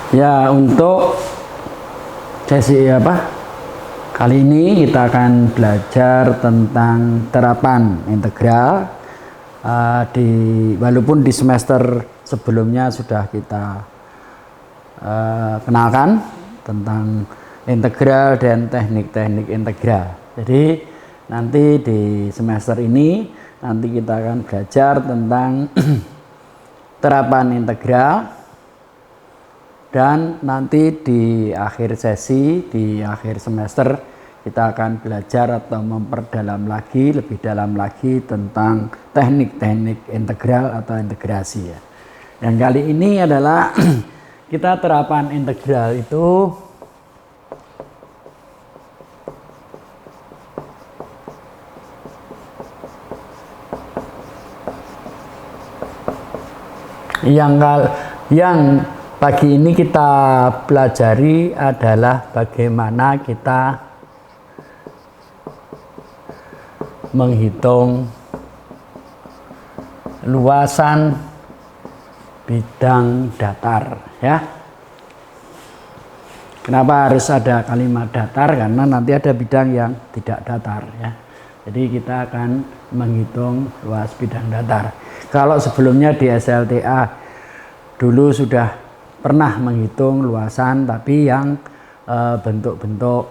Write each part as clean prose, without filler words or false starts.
Ya, untuk sesi kali ini kita akan belajar tentang terapan integral. Walaupun di semester sebelumnya sudah kita kenalkan tentang integral dan teknik-teknik integral. Jadi nanti di semester ini nanti kita akan belajar tentang terapan integral. Dan nanti di akhir sesi, di akhir semester kita akan belajar atau memperdalam lagi, lebih dalam lagi tentang teknik-teknik integral atau integrasi ya. Dan kali ini adalah kita terapan integral itu yang pagi ini kita pelajari adalah bagaimana kita menghitung luasan bidang datar ya. Kenapa harus ada kalimat datar? Karena nanti ada bidang yang tidak datar ya. Jadi kita akan menghitung luas bidang datar. Kalau sebelumnya di SLTA dulu sudah pernah menghitung luasan, tapi yang bentuk-bentuk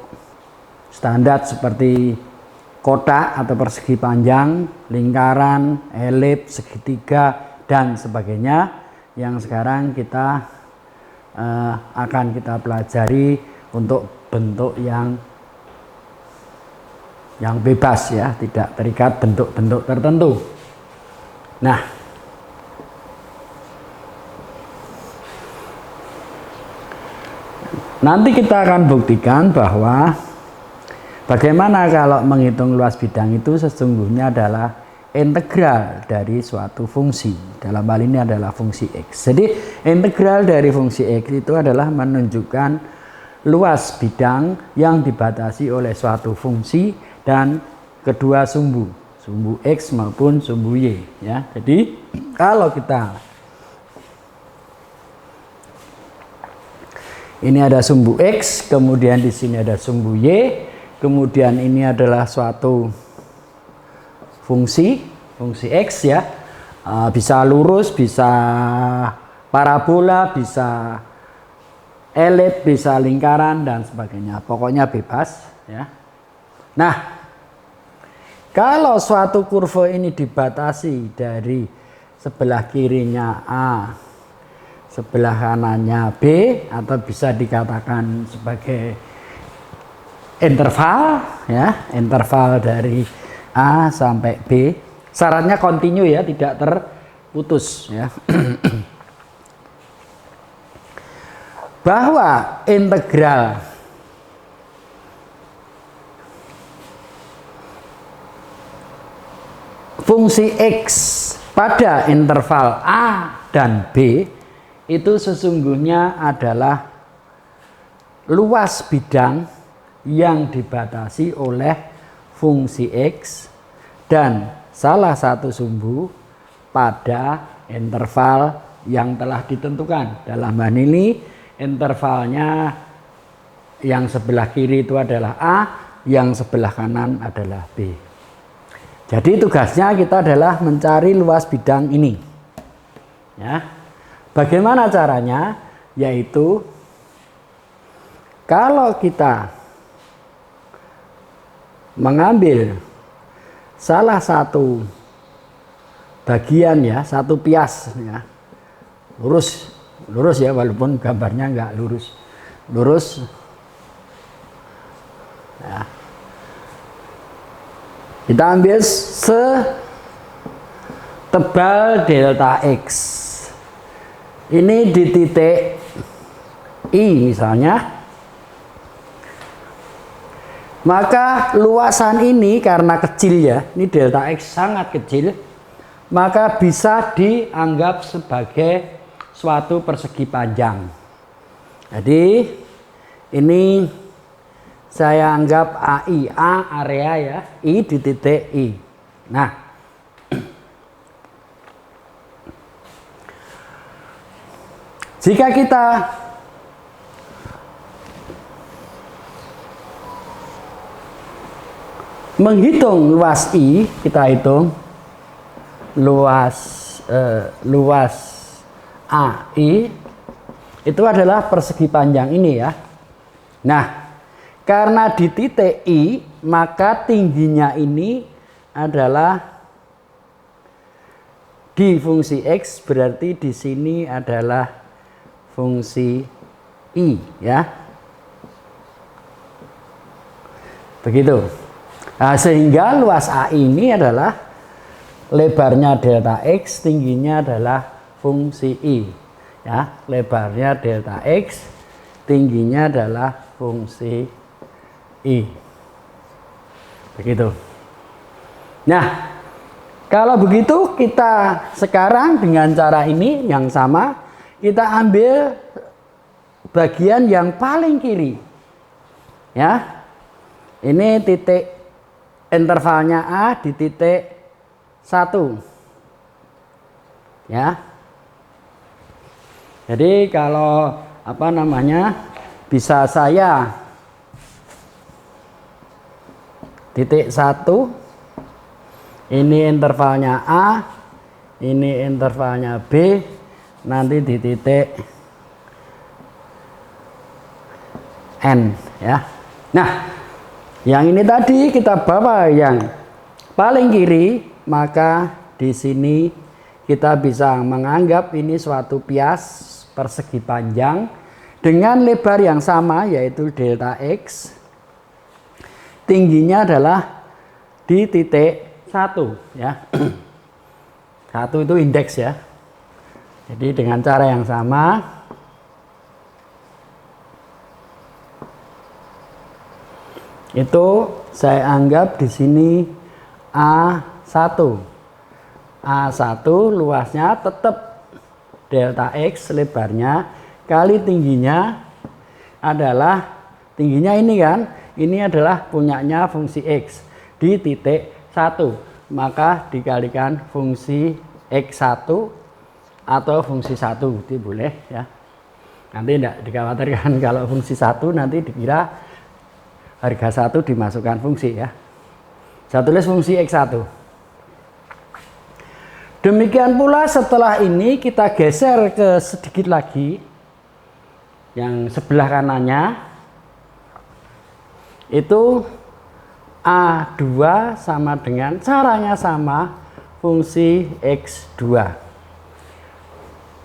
standar seperti kotak atau persegi panjang, lingkaran, elips, segitiga, dan sebagainya. Yang sekarang kita akan kita pelajari untuk bentuk yang bebas ya, tidak terikat bentuk-bentuk tertentu. Nah, nanti kita akan buktikan bahwa bagaimana kalau menghitung luas bidang itu sesungguhnya adalah integral dari suatu fungsi. Dalam hal ini adalah fungsi X. Jadi integral dari fungsi X itu adalah menunjukkan luas bidang yang dibatasi oleh suatu fungsi dan kedua sumbu X maupun sumbu Y. Ya. Jadi kalau kita ini ada sumbu X, kemudian di sini ada sumbu Y, kemudian ini adalah suatu fungsi X ya, bisa lurus, bisa parabola, bisa elips, bisa lingkaran dan sebagainya. Pokoknya bebas ya. Nah, kalau suatu kurva ini dibatasi dari sebelah kirinya A, sebelah kanannya B, atau bisa dikatakan sebagai interval ya, interval dari A sampai B. Syaratnya kontinu ya, tidak terputus ya. Bahwa integral fungsi X pada interval A dan B itu sesungguhnya adalah luas bidang yang dibatasi oleh fungsi X dan salah satu sumbu pada interval yang telah ditentukan. Dalam hal ini intervalnya yang sebelah kiri itu adalah A, yang sebelah kanan adalah B. Jadi tugasnya kita adalah mencari luas bidang ini ya. Bagaimana caranya? Yaitu kalau kita mengambil salah satu bagian ya, satu pias ya, lurus ya, walaupun gambarnya enggak lurus ya. Kita ambil setebal delta X. Ini di titik I misalnya, maka luasan ini karena kecil ya, ini delta X sangat kecil, maka bisa dianggap sebagai suatu persegi panjang. Jadi ini saya anggap AI, A area ya, I di titik I. Nah, jika kita menghitung luas I, kita hitung luas AI itu adalah persegi panjang ini ya. Nah, karena di titik I, maka tingginya ini adalah di fungsi X, berarti di sini adalah fungsi I ya. Begitu. Nah, sehingga luas AI ini adalah lebarnya delta X, tingginya adalah fungsi I. Ya, lebarnya delta X, tingginya adalah fungsi I. Begitu. Nah, kalau begitu kita sekarang dengan cara ini yang sama, kita ambil bagian yang paling kiri. Ya. Ini titik intervalnya A di titik 1. Ya. Jadi kalau bisa saya titik 1, ini intervalnya A, ini intervalnya B, nanti di titik N ya. Nah, yang ini tadi kita bawa yang paling kiri, maka di sini kita bisa menganggap ini suatu pias persegi panjang dengan lebar yang sama, yaitu delta X. Tingginya adalah di titik 1 ya. 1 itu indeks ya. Jadi dengan cara yang sama itu saya anggap di sini A1. A1 luasnya tetap delta X, lebarnya kali tingginya adalah, tingginya ini kan, ini adalah punyanya fungsi X di titik 1, maka dikalikan fungsi X1 atau fungsi 1 itu boleh ya. Nanti tidak dikhawatirkan kalau fungsi 1 nanti dikira harga 1 dimasukkan fungsi ya. Saya tulis fungsi X1. Demikian pula setelah ini kita geser ke sedikit lagi yang sebelah kanannya, itu A2 sama dengan, caranya sama, fungsi X2.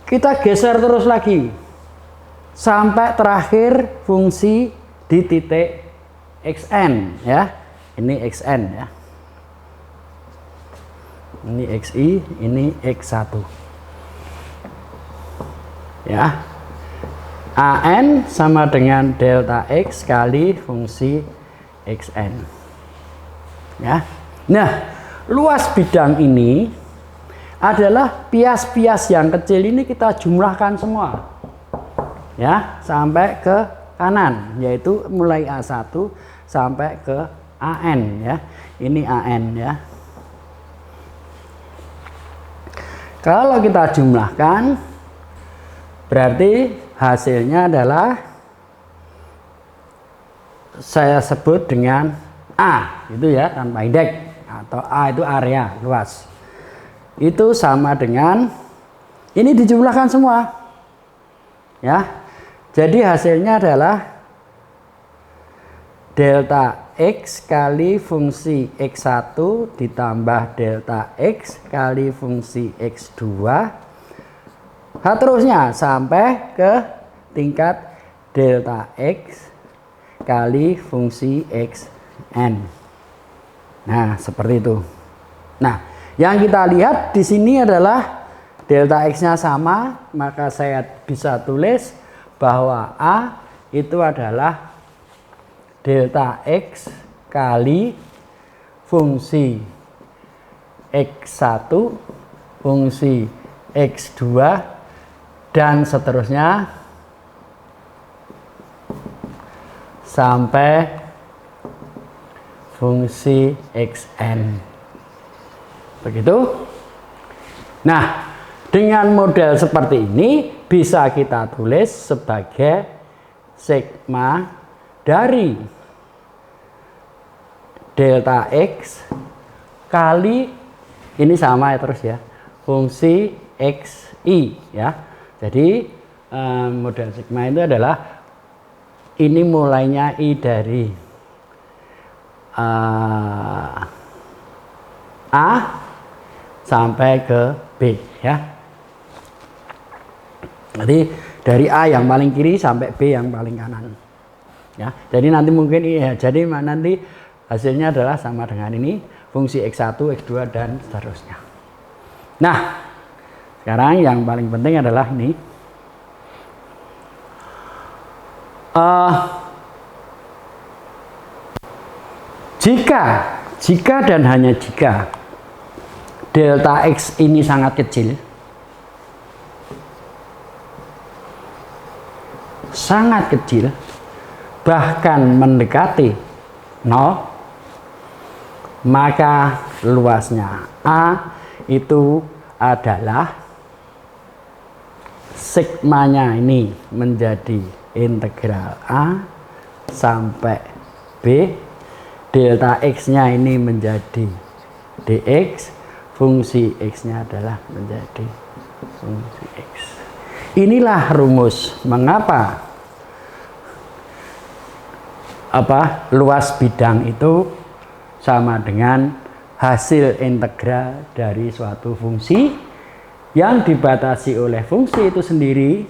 Kita geser terus lagi sampai terakhir fungsi di titik Xn ya. Ini Xn ya. Ini Xi, ini X1. Ya. An sama dengan delta X kali fungsi Xn. Ya. Nah, luas bidang ini adalah pias-pias yang kecil ini kita jumlahkan semua. Ya, sampai ke kanan, yaitu mulai A1 sampai ke AN ya. Ini AN ya. Kalau kita jumlahkan berarti hasilnya adalah saya sebut dengan A, itu ya, tanpa indeks, atau A itu area luas. Itu sama dengan, ini dijumlahkan semua. Ya. Jadi hasilnya adalah delta X kali fungsi X1 ditambah delta X kali fungsi X2. Terusnya sampai ke tingkat delta X kali fungsi Xn. Nah, seperti itu. Nah, yang kita lihat di sini adalah delta X-nya sama, maka saya bisa tulis bahwa A itu adalah delta X kali fungsi X1, fungsi X2, dan seterusnya sampai fungsi Xn. Begitu. Nah, dengan model seperti ini bisa kita tulis sebagai sigma dari delta X kali ini sama ya terus ya, fungsi XI ya. Jadi model sigma itu adalah ini mulainya I dari A sampai ke B ya. Jadi dari A yang paling kiri sampai B yang paling kanan ya. Jadi nanti mungkin ya, jadi nanti hasilnya adalah sama dengan ini, fungsi X1, X2 dan seterusnya. Nah, sekarang yang paling penting adalah ini. Jika dan hanya jika delta X ini sangat kecil, bahkan mendekati 0, maka luasnya A itu adalah sigmanya ini menjadi integral A sampai B, delta X-nya ini menjadi dx, fungsi X-nya adalah menjadi fungsi X. Inilah rumus mengapa luas bidang itu sama dengan hasil integral dari suatu fungsi yang dibatasi oleh fungsi itu sendiri,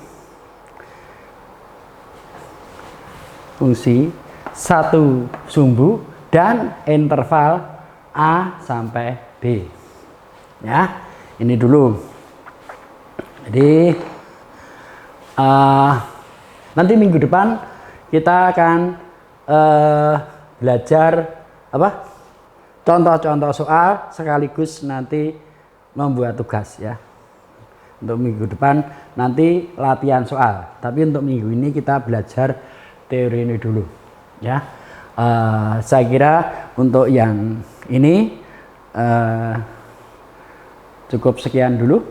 fungsi satu sumbu dan interval A sampai B ya. Ini dulu. Jadi nanti minggu depan kita akan belajar contoh-contoh soal sekaligus nanti membuat tugas ya. Untuk minggu depan nanti latihan soal, tapi untuk minggu ini kita belajar teori ini dulu ya. Saya kira untuk yang ini cukup sekian dulu.